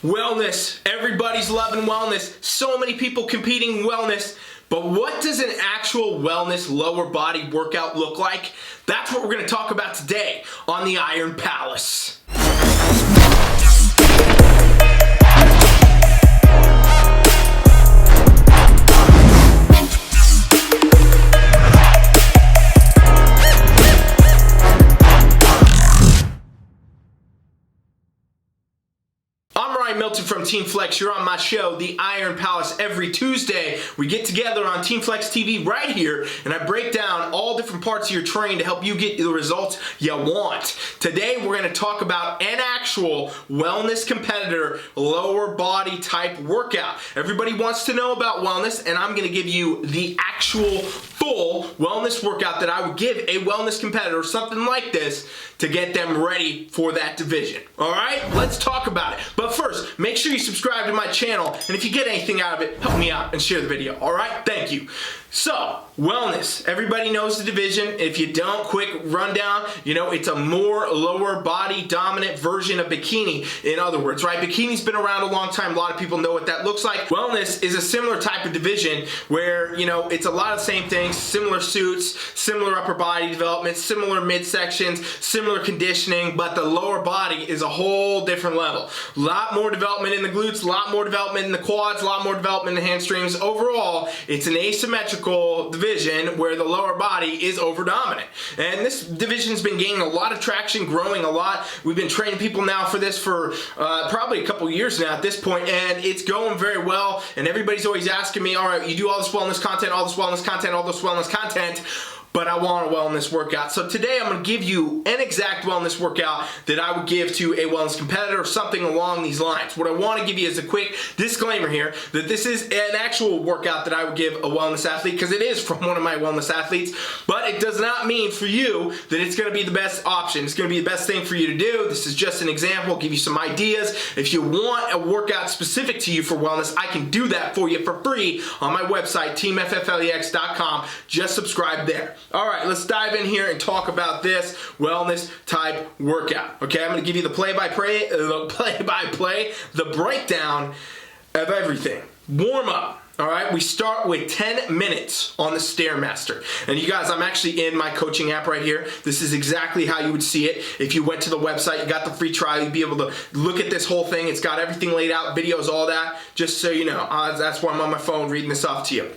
Wellness. Everybody's loving wellness. So many people competing in wellness. But what does an actual wellness lower body workout look like? That's what we're going to talk about today on the Iron Palace. Milton from TeamFFLEX. You're on my show, the Iron Palace. Every Tuesday, we get together on TeamFFLEX TV right here, and I break down all different parts of your training to help you get the results you want. Today, we're going to talk about an actual wellness competitor lower body type workout. Everybody wants to know about wellness, and I'm going to give you the actual full wellness workout that I would give a wellness competitor, something like this, to get them ready for that division. All right, let's talk about it. But first, make sure you subscribe to my channel, and if you get anything out of it, help me out and share the video. All right, thank you. So, wellness. Everybody knows the division. If you don't, quick rundown. You know, it's a more lower body dominant version of bikini. In other words, right? Bikini's been around a long time. A lot of people know what that looks like. Wellness is a similar type of division where, you know, it's a lot of the same things. Similar suits, similar upper body development, similar midsections, similar conditioning, but the lower body is a whole different level. A lot more development in the glutes, a lot more development in the quads, a lot more development in the hamstrings. Overall, it's an asymmetrical division where the lower body is over dominant. And this division's been gaining a lot of traction, growing a lot. We've been training people now for this for probably a couple years now at this point, and it's going very well. And everybody's always asking me, all right, you do all this wellness content, all this wellness content, all this wellness content, but I want a wellness workout. So today I'm going to give you an exact wellness workout that I would give to a wellness competitor or something along these lines. What I want to give you is a quick disclaimer here that this is an actual workout that I would give a wellness athlete, because it is from one of my wellness athletes, but it does not mean for you that it's going to be the best option. It's going to be the best thing for you to do. This is just an example, give you some ideas. If you want a workout specific to you for wellness, I can do that for you for free on my website, TeamFFLEX.com. Just subscribe there. All right, let's dive in here and talk about this wellness type workout. Okay, I'm going to give you the play-by-play, the breakdown of everything. Warm up. All right, we start with 10 minutes on the Stairmaster. And you guys, I'm actually in my coaching app right here. This is exactly how you would see it. If you went to the website, you got the free trial, you'd be able to look at this whole thing. It's got everything laid out, videos, all that, just so you know. That's why I'm on my phone reading this off to you.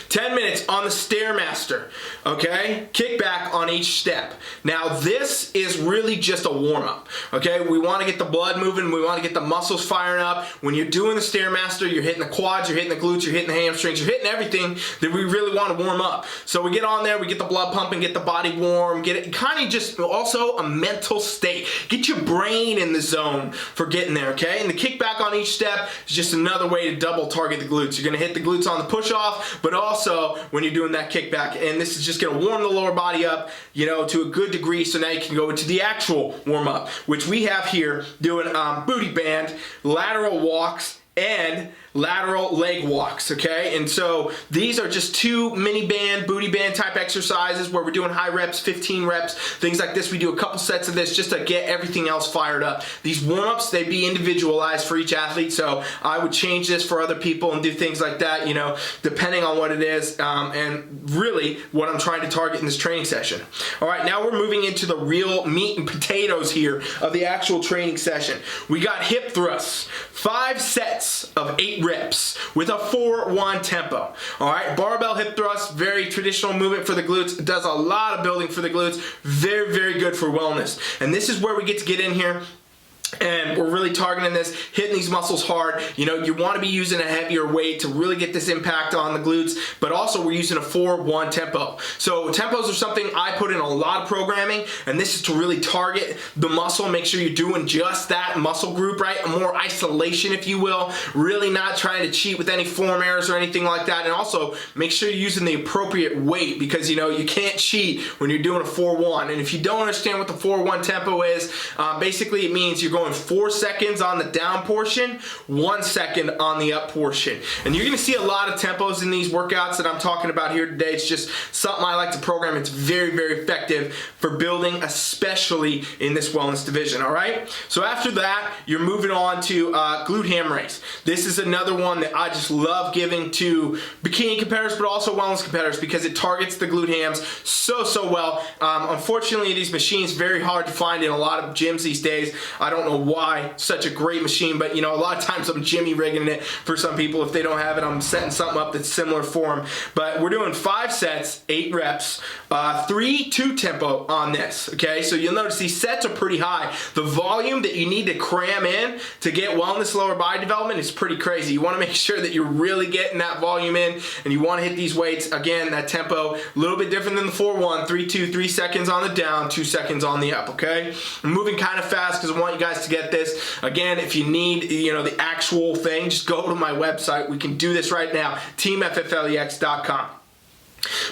10 minutes on the Stairmaster, okay? Kickback on each step. Now this is really just a warm-up, okay? We want to get the blood moving, we want to get the muscles firing up. When you're doing the Stairmaster, you're hitting the quads, you're hitting the glutes, you're hitting the hamstrings, you're hitting everything that we really want to warm up. So we get on there, we get the blood pumping, get the body warm, get it kind of just also a mental state. Get your brain in the zone for getting there, okay? And the kickback on each step is just another way to double target the glutes. You're going to hit the glutes on the push-off, but also when you're doing that kickback, and this is just going to warm the lower body up, you know, to a good degree. So now you can go into the actual warm-up, which we have here doing booty band, lateral walks, and lateral leg walks, okay? And so these are just two mini band, booty band type exercises where we're doing high reps, 15 reps, things like this. We do a couple sets of this just to get everything else fired up. These warm-ups, they be individualized for each athlete, so I would change this for other people and do things like that, you know, depending on what it is, and really what I'm trying to target in this training session. All right, now we're moving into the real meat and potatoes here of the actual training session. We got hip thrusts, 5 sets of 8 reps with a 4-1 tempo. All right, barbell hip thrust, very traditional movement for the glutes. It does a lot of building for the glutes. Very, very good for wellness. And this is where we get in here. And we're really targeting this, hitting these muscles hard. You know, you want to be using a heavier weight to really get this impact on the glutes, but also we're using a 4-1 tempo. So tempos are something I put in a lot of programming, and this is to really target the muscle, make sure you're doing just that muscle group, right? A more isolation, if you will, really not trying to cheat with any form errors or anything like that. And also make sure you're using the appropriate weight, because, you know, you can't cheat when you're doing a 4-1. And if you don't understand what the 4-1 tempo is, basically it means you're going going 4 seconds on the down portion, 1 second on the up portion. And you're gonna see a lot of tempos in these workouts that I'm talking about here today. It's just something I like to program. It's very, very effective for building, especially in this wellness division, all right? So after that, you're moving on to Glute Ham Race. This is another one that I just love giving to bikini competitors, but also wellness competitors, because it targets the glute hams so well. Unfortunately, these machines very hard to find in a lot of gyms these days. I don't know why. Such a great machine, but you know, a lot of times I'm jimmy rigging it for some people. If they don't have it, I'm setting something up that's similar for them. But we're doing 5 sets, 8 reps, 3-2 tempo on this, okay? So you'll notice these sets are pretty high. The volume that you need to cram in to get wellness lower body development is pretty crazy. You want to make sure that you're really getting that volume in, and you want to hit these weights. Again, that tempo, a little bit different than the 4-1, 3-2, 3 seconds on the down, 2 seconds on the up, okay? I'm moving kind of fast because I want you guys to get this. Again, if you need, you know, the actual thing, just go to my website. We can do this right now, TeamFFLEX.com.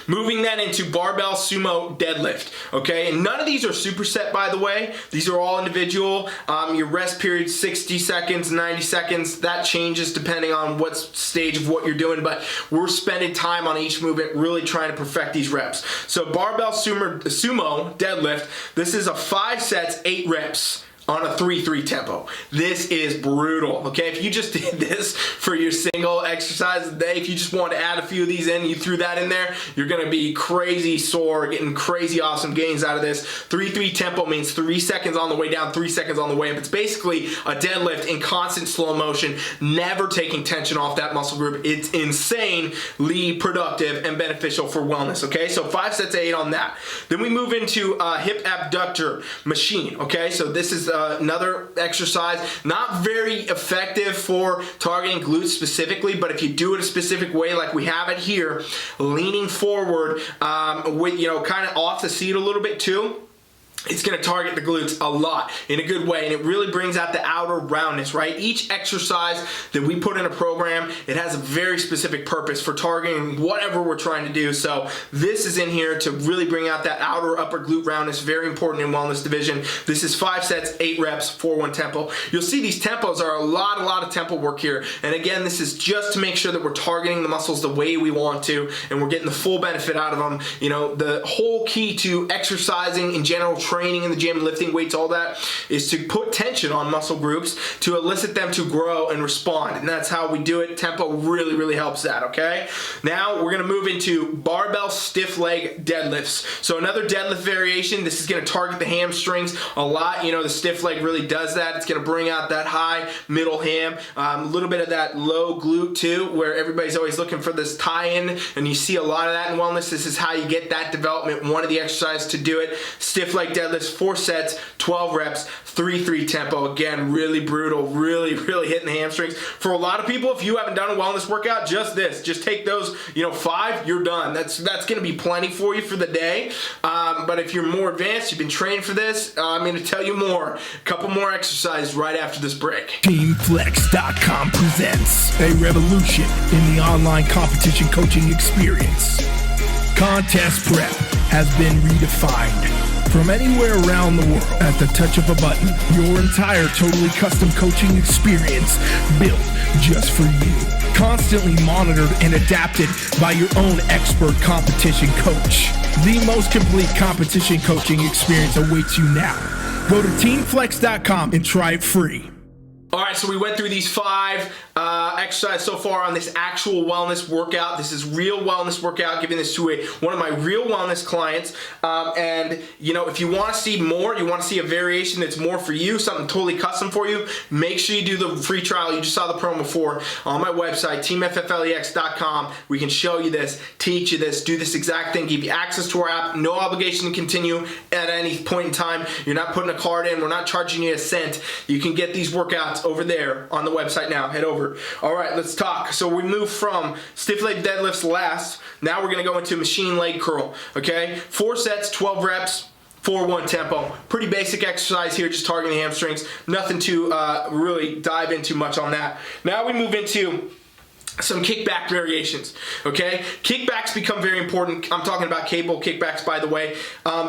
Moving that into barbell sumo deadlift, okay? And none of these are superset, by the way. These are all individual. Your rest period, 60 seconds, 90 seconds. That changes depending on what stage of what you're doing, but we're spending time on each movement, really trying to perfect these reps. So barbell sumo deadlift, this is a 5 sets, 8 reps. On a 3-3 tempo. This is brutal, okay? If you just did this for your single exercise a day, if you just want to add a few of these in, you threw that in there, you're gonna be crazy sore, getting crazy awesome gains out of this. 3-3 tempo means 3 seconds on the way down, 3 seconds on the way up. It's basically a deadlift in constant slow motion, never taking tension off that muscle group. It's insanely productive and beneficial for wellness, okay? So 5 sets, 8 on that. Then we move into hip abductor machine, okay? So this is another exercise, not very effective for targeting glutes specifically, but if you do it a specific way like we have it here, leaning forward with, you know, kind of off the seat a little bit too, it's going to target the glutes a lot in a good way, and it really brings out the outer roundness, right? Each exercise that we put in a program, it has a very specific purpose for targeting whatever we're trying to do. So this is in here to really bring out that outer upper glute roundness, very important in wellness division. This is 5 sets, 8 reps, 4-1 tempo. You'll see these tempos are a lot of tempo work here. And again, this is just to make sure that we're targeting the muscles the way we want to, and we're getting the full benefit out of them. You know, the whole key to exercising in general, training in the gym, lifting weights, all that, is to put tension on muscle groups to elicit them to grow and respond. And that's how we do it. Tempo really helps that, okay? Now we're gonna move into barbell stiff leg deadlifts. So another deadlift variation. This is gonna target the hamstrings a lot. You know, the stiff leg really does that. It's gonna bring out that high middle ham, a little bit of that low glute too, where everybody's always looking for this tie-in, and you see a lot of that in wellness. This is how you get that development. One of the exercises to do it. Stiff leg deadlifts, 4 sets, 12 reps, 3-3 tempo. Again, really brutal, really hitting the hamstrings. For a lot of people, if you haven't done a wellness workout, just take those, you know, 5, you're done. That's gonna be plenty for you for the day. But if you're more advanced, you've been trained for this, I'm gonna tell you more. A couple more exercises right after this break. TeamFFLEX.com presents a revolution in the online competition coaching experience. Contest prep has been redefined. From anywhere around the world, at the touch of a button, your entire totally custom coaching experience built just for you. Constantly monitored and adapted by your own expert competition coach. The most complete competition coaching experience awaits you now. Go to TeamFFLEX.com and try it free. All right, so we went through these 5 exercises so far on this actual wellness workout. This is real wellness workout, giving this to one of my real wellness clients. And you know, if you want to see more, you want to see a variation that's more for you, something totally custom for you, make sure you do the free trial. You just saw the promo for on my website, TeamFFLEX.com. We can show you this, teach you this, do this exact thing, give you access to our app, no obligation to continue at any point in time. You're not putting a card in, we're not charging you a cent. You can get these workouts over there on the website now. Head over. All right, let's talk. So we move from stiff leg deadlifts last. Now we're going to go into machine leg curl. Okay, 4 sets, 12 reps. 4-1 tempo. Pretty basic exercise here, just targeting the hamstrings. Nothing to really dive into much on that. Now we move into some kickback variations, okay? Kickbacks become very important. I'm talking about cable kickbacks, by the way,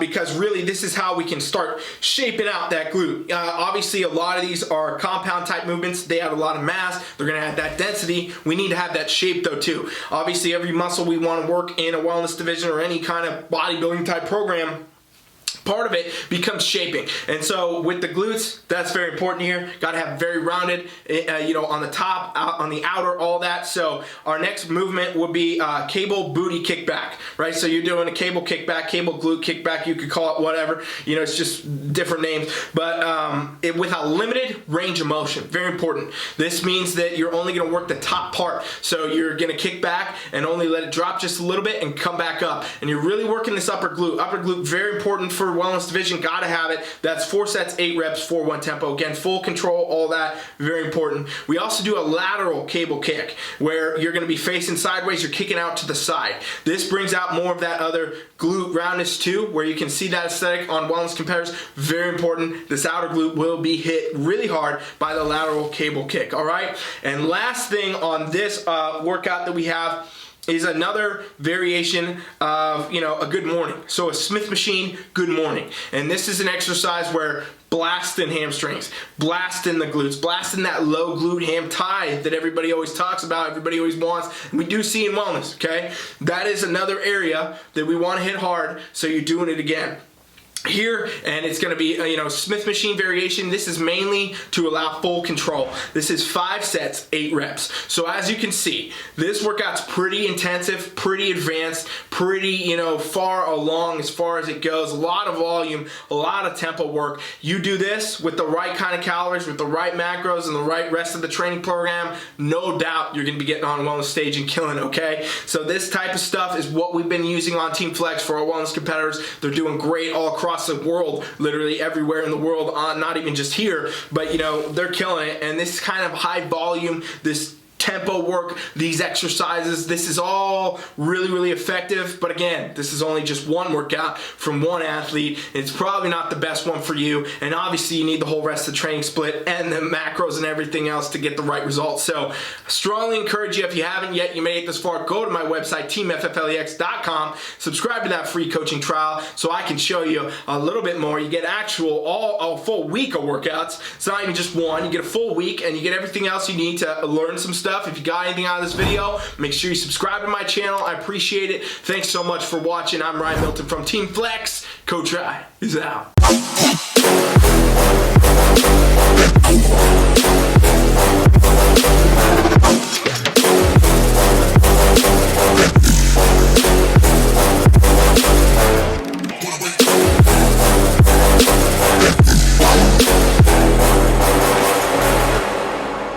because really this is how we can start shaping out that glute. Obviously, a lot of these are compound type movements. They have a lot of mass. They're gonna add that density. We need to have that shape though too. Obviously, every muscle we wanna work in a wellness division or any kind of bodybuilding type program, part of it becomes shaping. And so with the glutes, that's very important here. Got to have very rounded, on the top, on the outer, all that. So our next movement would be cable booty kickback, right? So you're doing a cable kickback, cable glute kickback, you could call it whatever. It's just different names. But with a limited range of motion, very important. This means that you're only going to work the top part. So you're going to kick back and only let it drop just a little bit and come back up. And you're really working this upper glute. Upper glute, very important for wellness division, gotta have it. That's 4 sets, 8 reps, 4-1 tempo. Again, full control, all that, very important. We also do a lateral cable kick where you're gonna be facing sideways, you're kicking out to the side. This brings out more of that other glute roundness too, where you can see that aesthetic on wellness competitors. Very important. This outer glute will be hit really hard by the lateral cable kick, all right? And last thing on this workout that we have is another variation of, a good morning. So a Smith machine, good morning. And this is an exercise where blasting hamstrings, blasting the glutes, blasting that low glute ham tie that everybody always talks about, everybody always wants, and we do see in wellness, okay? That is another area that we want to hit hard, so you're doing it again here, and it's going to be Smith machine variation. This is mainly to allow full control. This is 5 sets, 8 reps. So as you can see, this workout's pretty intensive, pretty advanced, pretty far along as far as it goes. A lot of volume, a lot of tempo work. You do this with the right kind of calories, with the right macros, and the right rest of the training program, no doubt you're going to be getting on a wellness stage and killing it, okay? So this type of stuff is what we've been using on TeamFFLEX for our wellness competitors. They're doing great all across the world, literally everywhere in the world, not even just here, but they're killing it. And this kind of high volume, this tempo work, these exercises, this is all really, really effective. But again, this is only just one workout from one athlete. It's probably not the best one for you. And obviously you need the whole rest of the training split and the macros and everything else to get the right results. So I strongly encourage you, if you haven't yet, you made it this far, go to my website, TeamFFLEX.com, subscribe to that free coaching trial so I can show you a little bit more. You get a full week of workouts. It's not even just one. You get a full week and you get everything else you need to learn some stuff. If you got anything out of this video, make sure you subscribe to my channel. I appreciate it. Thanks so much for watching. I'm Ryan Milton from TeamFFLEX. Coach Ryan is out.